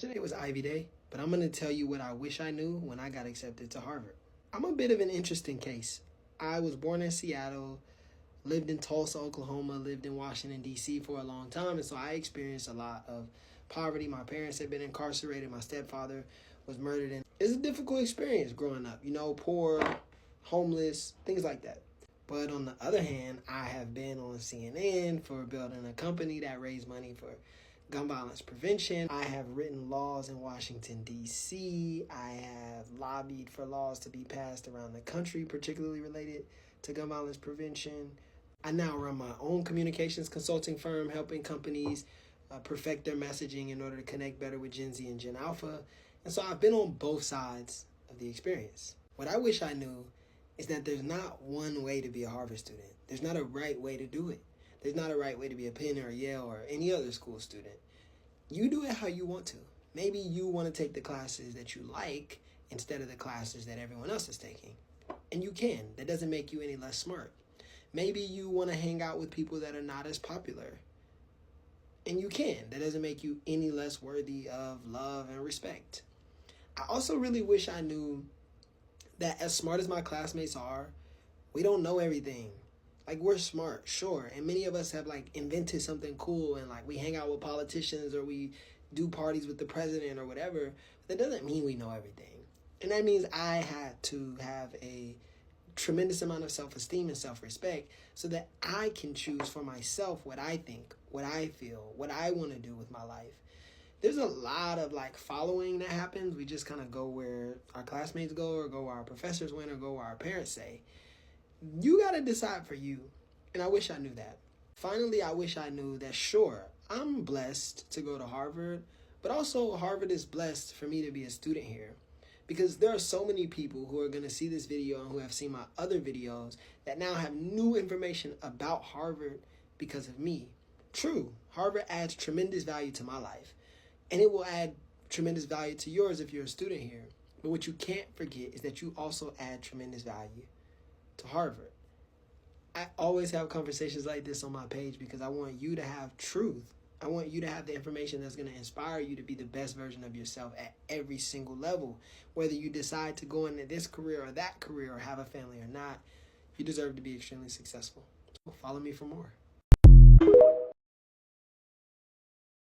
Yesterday was Ivy Day, but I'm going to tell you what I wish I knew when I got accepted to Harvard. I'm a bit of an interesting case. I was born in Seattle, lived in Tulsa, Oklahoma, lived in Washington, D.C. for a long time, and so I experienced a lot of poverty. My parents had been incarcerated. My stepfather was murdered. And it's a difficult experience growing up, poor, homeless, things like that. But on the other hand, I have been on CNN for building a company that raised money for gun violence prevention. I have written laws in Washington, D.C. I have lobbied for laws to be passed around the country, particularly related to gun violence prevention. I now run my own communications consulting firm, helping companies perfect their messaging in order to connect better with Gen Z and Gen Alpha. And so I've been on both sides of the experience. What I wish I knew is that there's not one way to be a Harvard student. There's not a right way to do it. There's not a right way to be a Penn or Yale or any other school student. You do it how you want to. Maybe you want to take the classes that you like instead of the classes that everyone else is taking. And you can. That doesn't make you any less smart. Maybe you want to hang out with people that are not as popular. And you can. That doesn't make you any less worthy of love and respect. I also really wish I knew that as smart as my classmates are, we don't know everything. Like, we're smart, sure, and many of us have, invented something cool, and, we hang out with politicians, or we do parties with the president, or whatever. But that doesn't mean we know everything. And that means I had to have a tremendous amount of self-esteem and self-respect so that I can choose for myself what I think, what I feel, what I want to do with my life. There's a lot of, following that happens. We just kind of go where our classmates go, or go where our professors went, or go where our parents say. You got to decide for you, and I wish I knew that. Finally, I wish I knew that, sure, I'm blessed to go to Harvard, but also Harvard is blessed for me to be a student here, because there are so many people who are going to see this video and who have seen my other videos that now have new information about Harvard because of me. True, Harvard adds tremendous value to my life, and it will add tremendous value to yours if you're a student here. But what you can't forget is that you also add tremendous value to Harvard. I always have conversations like this on my page because I want you to have truth. I want you to have the information that's going to inspire you to be the best version of yourself at every single level. Whether you decide to go into this career or that career or have a family or not, you deserve to be extremely successful. So follow me for more.